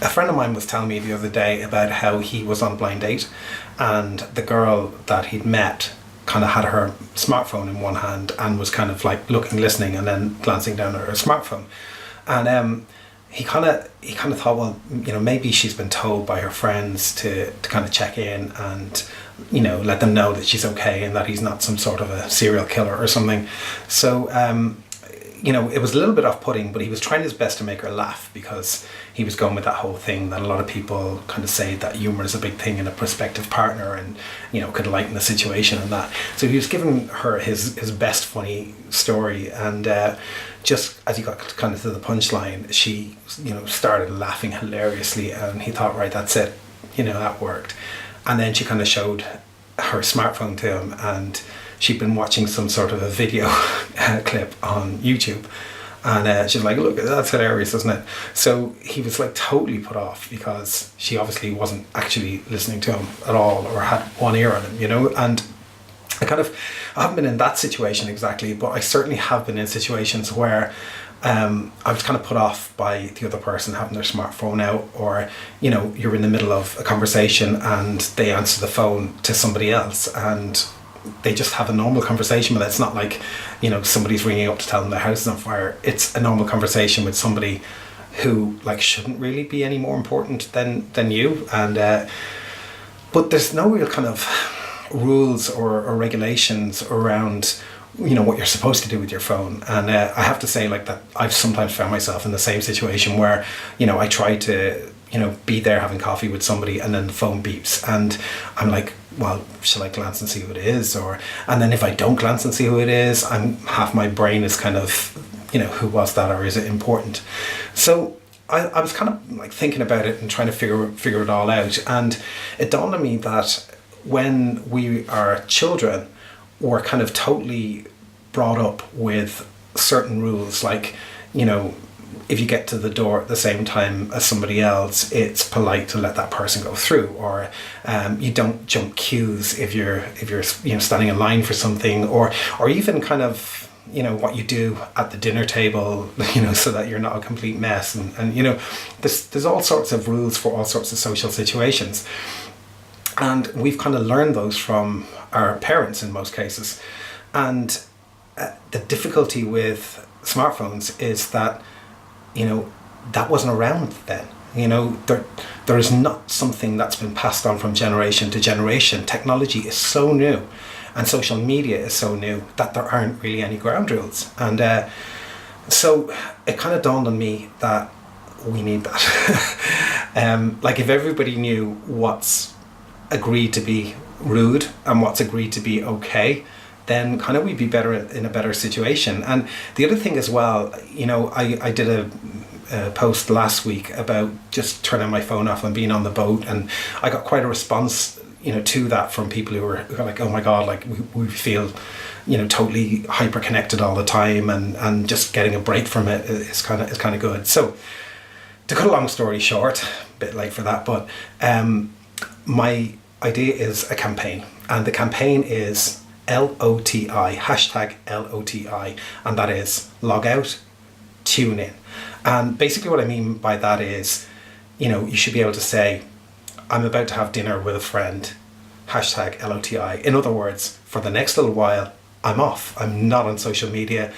a friend of mine was telling me the other day about how he was on a blind date, and the girl that he'd met kind of had her smartphone in one hand and was kind of like looking, listening, and then glancing down at her smartphone. And he kind of thought, well, you know, maybe she's been told by her friends to kind of check in and, you know, let them know that she's okay and that he's not some sort of a serial killer or something. So you know, it was a little bit off-putting, but he was trying his best to make her laugh, because he was going with that whole thing that a lot of people kind of say, that humor is a big thing in a prospective partner and, you know, could lighten the situation and that. So he was giving her his best funny story, and just as he got kind of to the punchline, she, you know, started laughing hilariously, and he thought, right, that's it, you know, that worked. And then she kind of showed her smartphone to him, and she'd been watching some sort of a video clip on YouTube, and she's like, look, that's hilarious, isn't it? So he was like totally put off, because she obviously wasn't actually listening to him at all, or had one ear on him, you know. And I haven't been in that situation exactly, but I certainly have been in situations where I was kind of put off by the other person having their smartphone out, or, you know, you're in the middle of a conversation and they answer the phone to somebody else, and they just have a normal conversation, but it's not like, you know, somebody's ringing up to tell them their house is on fire. It's a normal conversation with somebody who, like, shouldn't really be any more important than you. And but there's no real kind of rules or regulations around, you know, what you're supposed to do with your phone. And I have to say, like, that I've sometimes found myself in the same situation where, you know, I try to, you know, be there having coffee with somebody, and then the phone beeps, and I'm like, well, shall I glance and see who it is? And then if I don't glance and see who it is, half my brain is kind of, you know, who was that, or is it important? So I was kind of like thinking about it and trying to figure it all out, and it dawned on me that when we are children, we're kind of totally brought up with certain rules, like, you know, if you get to the door at the same time as somebody else, it's polite to let that person go through, or you don't jump queues if you're you know, standing in line for something, or even kind of, you know, what you do at the dinner table, you know, so that you're not a complete mess, and you know, there's all sorts of rules for all sorts of social situations, and we've kind of learned those from our parents in most cases. And the difficulty with smartphones is that, you know, that wasn't around then. You know, there is not something that's been passed on from generation to generation. Technology is so new, and social media is so new, that there aren't really any ground rules. And so it kind of dawned on me that we need that. Like, if everybody knew what's agreed to be rude and what's agreed to be okay, then kind of we'd be in a better situation. And the other thing as well, you know, I did a post last week about just turning my phone off and being on the boat, and I got quite a response, you know, to that from people who were like, oh my god, like we feel, you know, totally hyper connected all the time, and just getting a break from it is kind of good. So to cut a long story short, a bit late for that, but my idea is a campaign, and the campaign is LOTI, hashtag LOTI, and that is log out, tune in. And basically what I mean by that is, you know, you should be able to say, I'm about to have dinner with a friend, hashtag LOTI. In other words, for the next little while, I'm off. I'm not on social media.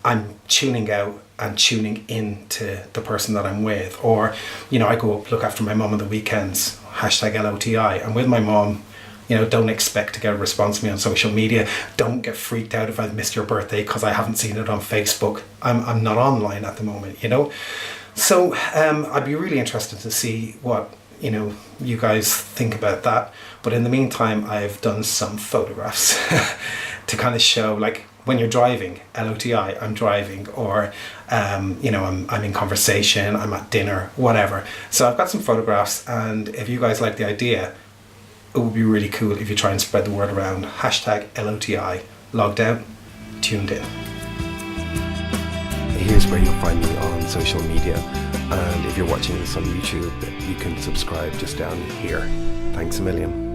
I'm tuning out and tuning in to the person that I'm with. Or, you know, I go up, look after my mum on the weekends, hashtag LOTI. I'm with my mum. You know, don't expect to get a response from me on social media. Don't get freaked out if I've missed your birthday because I haven't seen it on Facebook. I'm not online at the moment, you know. So I'd be really interested to see what, you know, you guys think about that. But in the meantime, I've done some photographs to kind of show, like, when you're driving, LOTI, I'm driving, or you know, I'm in conversation, I'm at dinner, whatever. So I've got some photographs, and if you guys like the idea, it would be really cool if you try and spread the word around. Hashtag LOTI, logged out, tuned in. Here's where you'll find me on social media, and if you're watching this on YouTube, you can subscribe just down here. Thanks a million.